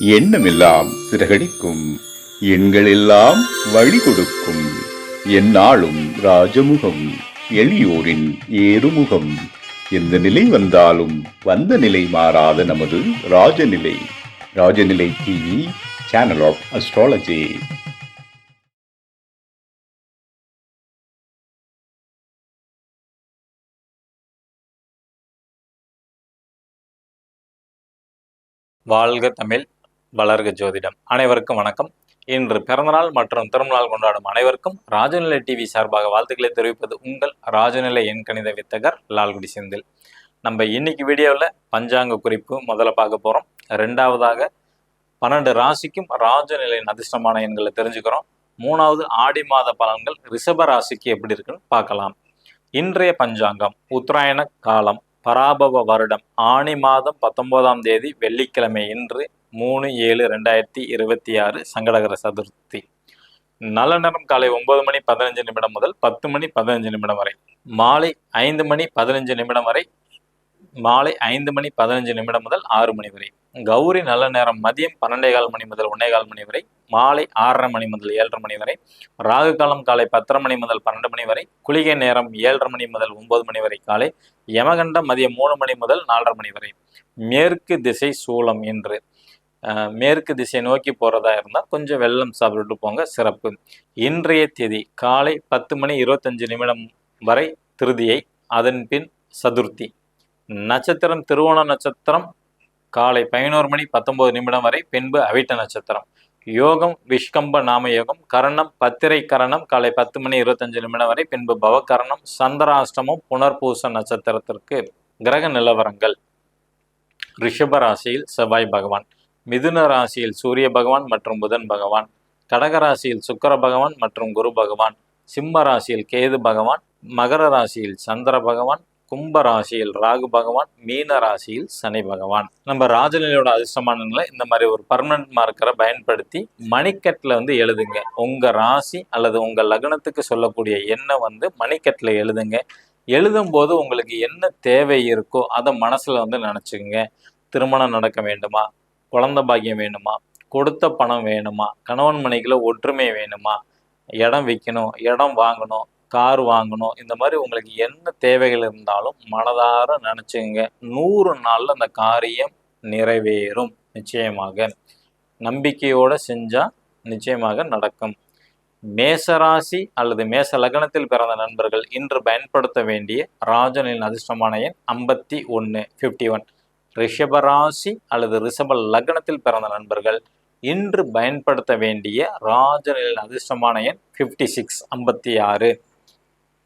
எண்ணமெல்லாம் சிறகடிக்கும், எண்களெல்லாம் வழி கொடுக்கும். எந்நாளும் ராஜமுகம், எளியோரின் ஏறுமுகம். எந்த நிலை வந்தாலும் வந்த நிலை மாறாத நமது Rajanilai. Rajanilai TV, channel of astrology. வாழ்க தமிழ், வளர்க ஜோதிடம். அனைவருக்கும் வணக்கம். இன்று பிறந்தநாள் மற்றும் திருமணநாள் கொண்டாடும் அனைவருக்கும் ராஜநிலை டிவி சார்பாக வாழ்த்துக்களை தெரிவிப்பது உங்கள் ராஜநிலை எண்கணித வித்தகர் லால்குடி செந்தில். நம்ம இன்னைக்கு வீடியோவில் பஞ்சாங்க குறிப்பு முதல்ல பார்க்க போகிறோம். ரெண்டாவதாக 12 ராசிக்கும் ராஜநிலையின் அதிர்ஷ்டமான எண்களை தெரிஞ்சுக்கிறோம். மூணாவது ஆடி மாத பலன்கள் ரிஷப ராசிக்கு எப்படி இருக்குன்னு பார்க்கலாம். இன்றைய பஞ்சாங்கம் உத்தராயண காலம், பராபவ வருடம், ஆணி மாதம் 19ஆம் தேதி வெள்ளிக்கிழமை, இன்று 3/7/2026 சங்கடகர சதுர்த்தி. நல்ல நேரம் காலை 9:15 முதல் 10:15 வரை, மாலை 5:15 வரை, மாலை 5:15 முதல் 6 மணி வரை. கௌரி நல்ல நேரம் மதியம் 12:15 முதல் 1:15 வரை, மாலை 6:30 முதல் 7:30 வரை. ராகு காலம் காலை 10:30 முதல் 12 வரை. குளிகை நேரம் 7:30 முதல் 9 வரை காலை. யமகண்டம் மதியம் 3 முதல் 4:30 வரை. மேற்கு திசை சூலம். என்று மேற்கு திசை நோக்கி போறதா இருந்தால் கொஞ்சம் வெள்ளம் சாப்பிட்டு போங்க, சிறப்பு. இன்றைய தேதி காலை 10:25 வரை திருதியை, அதன் பின் சதுர்த்தி. நட்சத்திரம் திருவோண நட்சத்திரம் காலை 11:19 வரை, பின்பு அவிட்ட நட்சத்திரம். யோகம் விஷ்கம்ப நாம யோகம். கரணம் பத்திரை கரணம் காலை 10:25 வரை, பின்பு பவகரணம். சந்திராஷ்டமம் புனர்பூச நட்சத்திரத்திற்கு. கிரக நிலவரங்கள்: ரிஷப ராசியில் செவ்வாய் பகவான், மிதுன ராசியில் சூரிய பகவான் மற்றும் புதன் பகவான், கடக ராசியில் சுக்கிர பகவான் மற்றும் குரு பகவான், சிம்ம ராசியில் கேது பகவான், மகர ராசியில் சந்திர பகவான், கும்ப ராசியில் ராகு பகவான், மீன ராசியில் சனி பகவான். நம்ம ராஜநிலையோட அதிர்ஷ்டமானங்களை இந்த மாதிரி ஒரு பர்மனன்ட் மார்க்கரை பயன்படுத்தி மணிக்கட்டில் எழுதுங்க. உங்க ராசி அல்லது உங்க லக்னத்துக்கு சொல்லக்கூடிய எண்ணை மணிக்கட்டில் எழுதுங்க. எழுதும் போது உங்களுக்கு என்ன தேவை இருக்கோ அதை மனசுல நினைச்சுக்கங்க. திருமணம் நடக்க வேண்டுமா, குழந்தை பாக்கியம் வேணுமா, கொடுத்த பணம் வேணுமா, கணவன் மனைவிக்குள்ள ஒற்றுமை வேணுமா, இடம் விற்கணும், இடம் வாங்கணும், கார் வாங்கணும், இந்த மாதிரி உங்களுக்கு என்ன தேவைகள் இருந்தாலும் மனதார நினைச்சுங்க. 100 நாள்ல அந்த காரியம் நிறைவேறும். நிச்சயமாக நம்பிக்கையோட செஞ்சா நிச்சயமாக நடக்கும். மேசராசி அல்லது மேச லக்னத்தில் பிறந்த நண்பர்கள் இன்று பயன்படுத்த வேண்டிய ராஜநிலையின் அதிர்ஷ்டமான எண் 51 51. ரிஷபராசி அல்லது ரிஷப லக்னத்தில் பிறந்த நண்பர்கள் இன்று பயன்படுத்த வேண்டிய ராஜநிலையின் அதிர்ஷ்டமான எண் 56 56.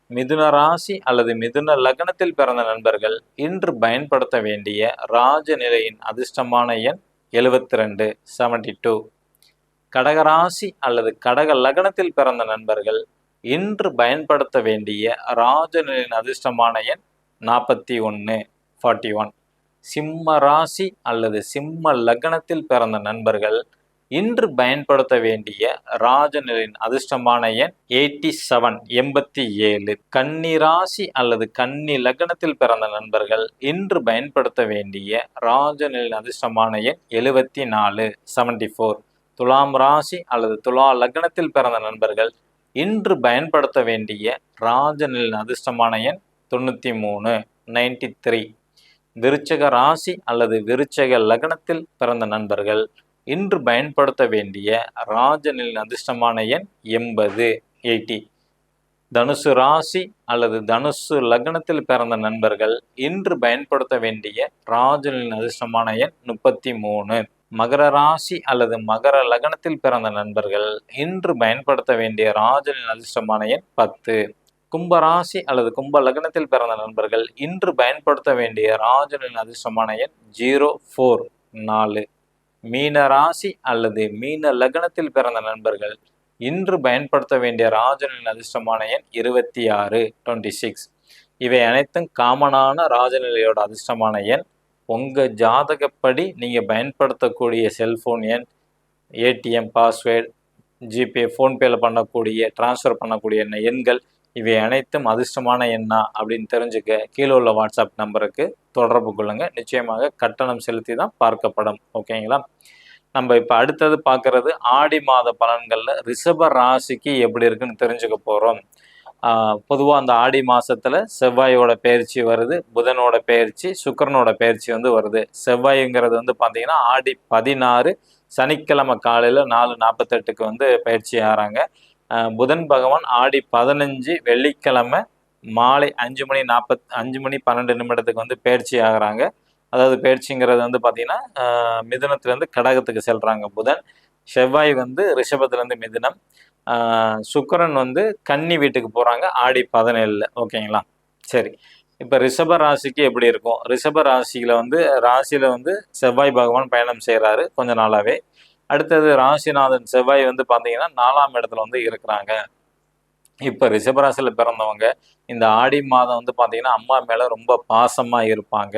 மிதுன ராசி அல்லது மிதுன லக்னத்தில் பிறந்த நண்பர்கள் இன்று பயன்படுத்த வேண்டிய ராஜநிலையின் அதிர்ஷ்டமான எண் 72 72. கடகராசி அல்லது கடக லக்னத்தில் பிறந்த நண்பர்கள் இன்று பயன்படுத்த வேண்டிய ராஜநிலையின் அதிர்ஷ்டமான எண் 41 41. சிம்ம ராசி அல்லது சிம்ம லக்னத்தில் பிறந்த நண்பர்கள் இன்று பயன்படுத்த வேண்டிய ராஜநிலையின் அதிர்ஷ்டமான எண் 87 87. கன்னி ராசி அல்லது கன்னி லக்னத்தில் பிறந்த நண்பர்கள் இன்று பயன்படுத்த வேண்டிய ராஜநிலையின் அதிர்ஷ்டமான எண் 74 74. துலாம் ராசி அல்லது துலா லக்னத்தில் பிறந்த நண்பர்கள் இன்று பயன்படுத்த வேண்டிய ராஜநிலையின் அதிர்ஷ்டமான எண் 93 93. விருச்சக ராசி அல்லது விருச்சக லக்னத்தில் பிறந்த நண்பர்கள் இன்று பயன்படுத்த வேண்டிய ராஜநிலையின் அதிர்ஷ்டமான எண் 80 80. தனுசு ராசி அல்லது தனுசு லக்னத்தில் பிறந்த நண்பர்கள் இன்று பயன்படுத்த வேண்டிய ராஜநிலையின் அதிர்ஷ்டமான எண் 33. மகர ராசி அல்லது மகர லக்னத்தில் பிறந்த நண்பர்கள் இன்று பயன்படுத்த வேண்டிய ராஜநிலையின் அதிர்ஷ்டமான எண் 10. கும்பராசி அல்லது கும்ப லக்னத்தில் பிறந்த நண்பர்கள் இன்று பயன்படுத்த வேண்டிய ராஜநிலையின் அதிர்ஷ்டமான எண் 04 4. மீன ராசி அல்லது மீன லக்னத்தில் பிறந்த நண்பர்கள் இன்று பயன்படுத்த வேண்டிய ராஜநிலையின் அதிர்ஷ்டமான எண் 26 26. இவை அனைத்தும் காமனான ராஜநிலையோட அதிர்ஷ்டமான எண். உங்கள் ஜாதகப்படி நீங்கள் பயன்படுத்தக்கூடிய செல்ஃபோன் எண், ஏடிஎம் பாஸ்வேர்டு, ஜிபே, ஃபோன்பேல பண்ணக்கூடிய டிரான்ஸ்ஃபர் பண்ணக்கூடிய எண்கள், இவை அனைத்தும் அதிர்ஷ்டமான எண்ணா அப்படின்னு தெரிஞ்சுக்க கீழே உள்ள வாட்ஸ்அப் நம்பருக்கு தொடர்பு கொள்ளுங்க. நிச்சயமாக கட்டணம் செலுத்தி தான் பார்க்கப்படும். ஓகேங்களா? நம்ம இப்போ அடுத்தது பார்க்கறது ஆடி மாத பலன்களில் ரிஷப ராசிக்கு எப்படி இருக்குன்னு தெரிஞ்சுக்க போகிறோம். பொதுவாக அந்த ஆடி மாதத்தில் செவ்வாயோட பயிற்சி வருது, புதனோட பயிற்சி, சுக்கிரனோட பயிற்சி வந்து வருது. செவ்வாய்ங்கிறது வந்து பார்த்தீங்கன்னா ஆடி 16 சனிக்கிழமை காலையில் 4:48க்கு வந்து பயிற்சி ஆகிறாங்க. புதன் பகவான் ஆடி 15 வெள்ளிக்கிழமை மாலை 5:12 வந்து பயிற்சி ஆகுறாங்க. அதாவது பயிற்சிங்கிறது வந்து பார்த்தீங்கன்னா மிதுனத்துலேருந்து கடகத்துக்கு செல்றாங்க புதன். செவ்வாய் வந்து ரிஷபத்துலேருந்து மிதுனம். சுக்கிரன் வந்து கன்னி வீட்டுக்கு போகிறாங்க ஆடி 17. ஓகேங்களா? சரி. இப்போ ரிஷப ராசிக்கு எப்படி இருக்கும்? ரிஷப ராசியில் வந்து வந்து செவ்வாய் பகவான் பயணம் செய்கிறாரு கொஞ்ச நாளாகவே. அடுத்தது ராசிநாதன் செவ்வாய் வந்து பார்த்தீங்கன்னா 4ஆம் இடத்துல வந்து இருக்கிறாங்க. இப்போ ரிஷபராசியில் பிறந்தவங்க இந்த ஆடி மாதம் வந்து பார்த்தீங்கன்னா அம்மா மேலே ரொம்ப பாசமாக இருப்பாங்க.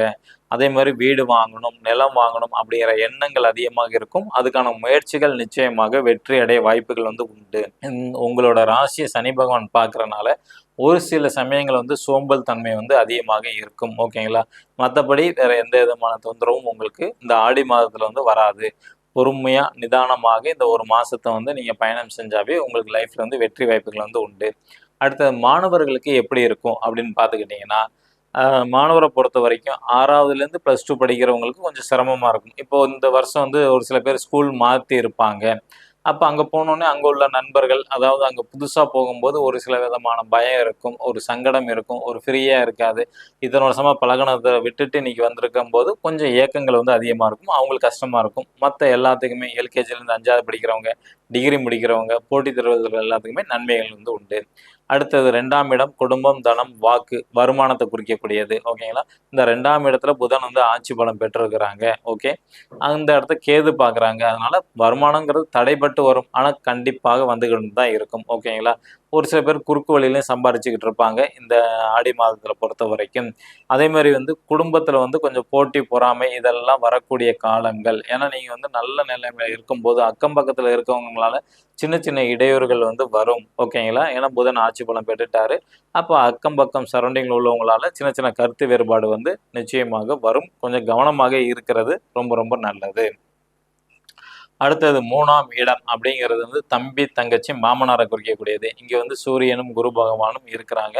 அதே மாதிரி வீடு வாங்கணும், நிலம் வாங்கணும் அப்படிங்கிற எண்ணங்கள் அதிகமாக இருக்கும். அதுக்கான முயற்சிகள் நிச்சயமாக வெற்றி அடைய வாய்ப்புகள் வந்து உண்டு. உங்களோட ராசியை சனி பகவான் பார்க்கறனால ஒரு சில சமயங்கள் வந்து சோம்பல் தன்மை வந்து அதிகமாக இருக்கும். ஓகேங்களா? மற்றபடி வேற எந்த விதமான தொந்தரவும் உங்களுக்கு இந்த ஆடி மாதத்தில் வந்து வராது. பொறுமையாக நிதானமாக இந்த ஒரு மாதத்தை வந்து நீங்கள் பயணம் செஞ்சாவே உங்களுக்கு லைஃப்பில் வந்து வெற்றி வாய்ப்புகள் வந்து உண்டு. அடுத்தது மாணவர்களுக்கு எப்படி இருக்கும் அப்படின்னு பார்த்துக்கிட்டிங்கன்னா, மாணவரை பொறுத்த வரைக்கும் 6வதுலேருந்து +2 படிக்கிறவங்களுக்கு கொஞ்சம் சிரமமாக இருக்கும். இப்போது இந்த வருஷம் வந்து ஒரு சில பேர் ஸ்கூல் மாற்றி இருப்பாங்க. அப்போ அங்கே போனோடனே அங்கே உள்ள நண்பர்கள், அதாவது அங்கே புதுசாக போகும்போது ஒரு சில விதமான பயம் இருக்கும், ஒரு சங்கடம் இருக்கும், ஒரு ஃப்ரீயாக இருக்காது. இத்தனை வருஷமாக பழகுனதை விட்டுட்டு இன்னைக்கு வந்திருக்கும்போது கொஞ்சம் ஏக்கங்கள் வந்து அதிகமாக இருக்கும். அவங்களுக்கு கஷ்டமாக இருக்கும். மற்ற எல்லாத்துக்குமே எல்கேஜிலேருந்து 5வது படிக்கிறவங்க, டிகிரி முடிக்கிறவங்க, போட்டித் தேர்வுகள் எல்லாத்துக்குமே நன்மைகள் வந்து உண்டு. அடுத்தது 2ஆம் இடம் குடும்பம், தனம், வாக்கு, வருமானத்தை குறிக்கக்கூடியது. ஓகேங்களா? இந்த 2ஆம் இடத்துல புதன் வந்து ஆட்சி பலம் பெற்றிருக்கிறாங்க. ஓகே. அந்த இடத்த கேது பார்க்குறாங்க. அதனால வருமானங்கிறது தடைப்பட்டு வரும். ஆனால் கண்டிப்பாக வந்துகிட்டு தான் இருக்கும். ஓகேங்களா? ஒரு சில பேர் குறுக்கு வழியிலையும் சம்பாரிச்சுக்கிட்டு இருப்பாங்க இந்த ஆடி மாதத்தில் பொறுத்த வரைக்கும். அதே மாதிரி வந்து குடும்பத்தில் வந்து கொஞ்சம் போட்டி பொறாமை இதெல்லாம் வரக்கூடிய காலங்கள். ஏன்னா நீங்கள் வந்து நல்ல நிலைமையில் இருக்கும்போது அக்கம் பக்கத்தில் இருக்கவங்களால சின்ன சின்ன இடையூறுகள் வந்து வரும். ஓகேங்களா? ஏன்னா புதன் ஆட்சி பலம் பெற்றுட்டாரு. அப்போ அக்கம் பக்கம் சரௌண்டிங்கில் உள்ளவங்களால சின்ன சின்ன கருத்து வேறுபாடு வந்து நிச்சயமாக வரும். கொஞ்சம் கவனமாக இருக்கிறது ரொம்ப ரொம்ப நல்லது. அடுத்தது 3ஆம் இடம் அப்படிங்கிறது வந்து தம்பி, தங்கச்சி, மாமனாரை குறிக்கக்கூடியது. இங்கே வந்து சூரியனும் குரு பகவானும் இருக்கிறாங்க.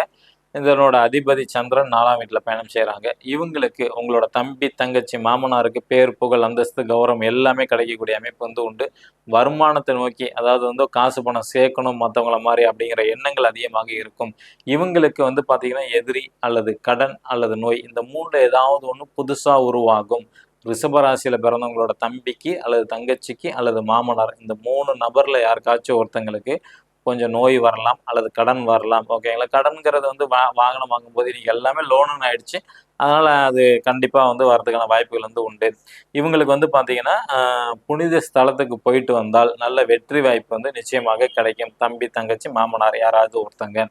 இதனோட அதிபதி சந்திரன் 4ஆம் வீட்டில் பயணம் செய்கிறாங்க. இவங்களுக்கு உங்களோட தம்பி, தங்கச்சி, மாமனாருக்கு பேர், புகழ், அந்தஸ்து, கௌரவம் எல்லாமே கிடைக்கக்கூடிய அமைப்பு வந்து உண்டு. வருமானத்தை நோக்கி அதாவது வந்து காசு பணம் சேர்க்கணும் மற்றவங்கள மாதிரி அப்படிங்கிற எண்ணங்கள் அதிகமாக இருக்கும். இவங்களுக்கு வந்து பார்த்தீங்கன்னா எதிரி அல்லது கடன் அல்லது நோய் இந்த 3 ஏதாவது ஒன்று புதுசாக உருவாகும். ரிஷபராசியில் பிறந்தவங்களோட தம்பிக்கு அல்லது தங்கச்சிக்கு அல்லது மாமனார் இந்த 3 நபரில் யாருக்காச்சும் ஒருத்தங்களுக்கு கொஞ்சம் நோய் வரலாம் அல்லது கடன் வரலாம். ஓகேங்களா? கடன்கிறது வந்து வாகனம் வாங்கும்போது இன்னைக்கு எல்லாமே லோனுன்னு ஆயிடுச்சு. அதனால் அது கண்டிப்பாக வந்து வரதுக்கான வாய்ப்புகள் வந்து உண்டு. இவங்களுக்கு வந்து பார்த்தீங்கன்னா புனித ஸ்தலத்துக்கு போயிட்டு வந்தால் நல்ல வெற்றி வாய்ப்பு வந்து நிச்சயமாக கிடைக்கும். தம்பி, தங்கச்சி, மாமனார் யாராவது ஒருத்தங்க.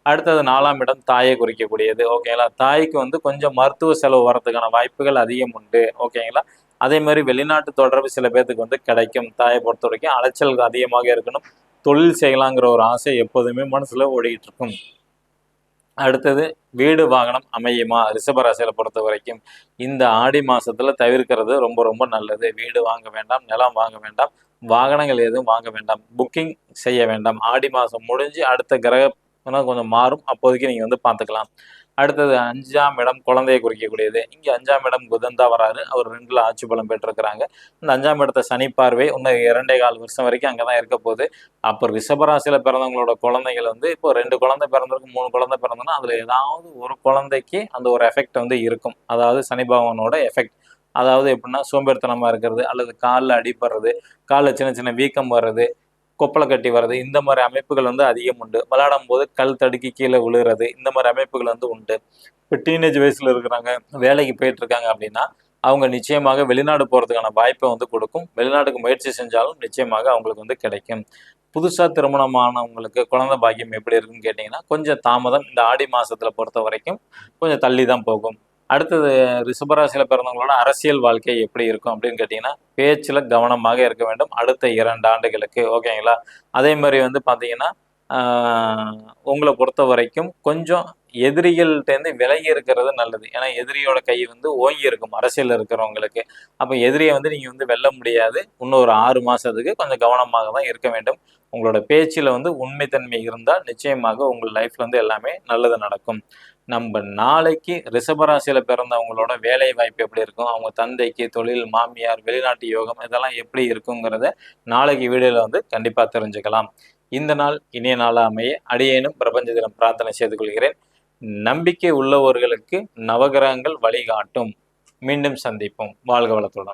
அடுத்தது 4ஆம் இடம் தாயை குறிக்கக்கூடியது. ஓகேங்களா? தாய்க்கு வந்து கொஞ்சம் மருத்துவ செலவு வரதுக்கான வாய்ப்புகள் அதிகம் உண்டு. ஓகேங்களா? அதே மாதிரி வெளிநாட்டு தொடர்பு சில பேர்த்துக்கு வந்து கிடைக்கும். தாயை பொறுத்த வரைக்கும் அலைச்சல் அதிகமாக இருக்கணும். தொழில் செய்யலாங்கிற ஒரு ஆசை எப்போதுமே மனசுல ஓடிக்கிட்டு இருக்கும். அடுத்தது வீடு வாகனம் அமையுமா? ரிஷபராசியில பொறுத்த வரைக்கும் இந்த ஆடி மாசத்துல தவிர்க்கிறது ரொம்ப ரொம்ப நல்லது. வீடு வாங்க வேண்டாம், நிலம் வாங்க வேண்டாம், வாகனங்கள் எதுவும் வாங்க வேண்டாம், புக்கிங் செய்ய வேண்டாம். ஆடி மாசம் முடிஞ்சு அடுத்த கிரக கொஞ்சம் மாறும். அப்போதைக்கு நீங்க வந்து பார்த்துக்கலாம். அடுத்தது 5ஆம் இடம் குழந்தையை குறிக்கக்கூடியது. இங்கே 5ஆம் இடம் புதன் தான் வராரு. அவர் 2ல் ஆட்சி பலம் பெற்றிருக்கிறாங்க. இந்த 5ஆம் இடத்த சனி பார்வை இன்னும் 2.25 வருஷம் வரைக்கும் அங்கே தான் இருக்க போகுது. அப்போ ரிஷபராசியில் பிறந்தவங்களோட குழந்தைகள் வந்து இப்போ 2 குழந்தை பிறந்திருக்கு, 3 குழந்தை பிறந்தோன்னா அதில் ஏதாவது ஒரு குழந்தைக்கு அந்த ஒரு எஃபெக்ட் வந்து இருக்கும். அதாவது சனி பகவானோட எஃபெக்ட். அதாவது எப்படின்னா சோம்பேறித்தனமாக இருக்கிறது அல்லது காலில் அடிபடுறது, காலில் சின்ன சின்ன வீக்கம் வர்றது, கொப்பளை கட்டி வர்றது இந்த மாதிரி அமைப்புகள் வந்து அதிகம் உண்டு. விளையாடும் போது கல் தடுக்கி கீழே விழுகிறது இந்த மாதிரி அமைப்புகள் வந்து உண்டு. இப்போ டீனேஜ் வயசுல இருக்கிறாங்க, வேலைக்கு போயிட்டு இருக்காங்க அப்படின்னா அவங்க நிச்சயமாக வெளிநாடு போகிறதுக்கான வாய்ப்பை வந்து கொடுக்கும். வெளிநாட்டுக்கு முயற்சி செஞ்சாலும் நிச்சயமாக அவங்களுக்கு வந்து கிடைக்கும். புதுசாக திருமணமானவங்களுக்கு குழந்தை பாக்கியம் எப்படி இருக்குன்னு கேட்டிங்கன்னா கொஞ்சம் தாமதம். இந்த ஆடி மாதத்தில் பொறுத்த வரைக்கும் கொஞ்சம் தள்ளி தான் போகும். அடுத்தது ரிஷபராசியில் பிறந்தவங்களோட அரசியல் வாழ்க்கை எப்படி இருக்கும் அப்படின்னு கேட்டிங்கன்னா பேச்சில் கவனமாக இருக்க வேண்டும் அடுத்த 2 ஆண்டுகளுக்கு. ஓகேங்களா? அதே மாதிரி வந்து பார்த்தீங்கன்னா உங்களை பொறுத்த வரைக்கும் கொஞ்சம் எதிரிகள்கிட்டேருந்து விலகி இருக்கிறது நல்லது. ஏன்னா எதிரியோட கை வந்து ஓங்கி இருக்கும் அரசியல் இருக்கிறவங்களுக்கு. அப்போ எதிரியை வந்து நீங்கள் வந்து வெல்ல முடியாது. இன்னும் ஒரு 6 மாதத்துக்கு கொஞ்சம் கவனமாக தான் இருக்க வேண்டும். உங்களோட பேச்சில் வந்து உண்மைத்தன்மை இருந்தால் நிச்சயமாக உங்கள் லைஃப்ல வந்து எல்லாமே நல்லது நடக்கும். நம்ம நாளைக்கு ரிஷபராசியில் பிறந்தவங்களோட வேலை வாய்ப்பு எப்படி இருக்கும், அவங்க தந்தைக்கு தொழில், மாமியார், வெளிநாட்டு யோகம் இதெல்லாம் எப்படி இருக்குங்கிறத நாளைக்கு வீடியோவில் வந்து கண்டிப்பாக தெரிஞ்சுக்கலாம். இந்த நாள் இனிய நாளாக அமைய அடியேனும் பிரபஞ்ச தினம் பிரார்த்தனை செய்து கொள்கிறேன். நம்பிக்கை உள்ளவர்களுக்கு நவகிரகங்கள் வழிகாட்டும். மீண்டும் சந்திப்போம். வாழ்க வளத்துடன்.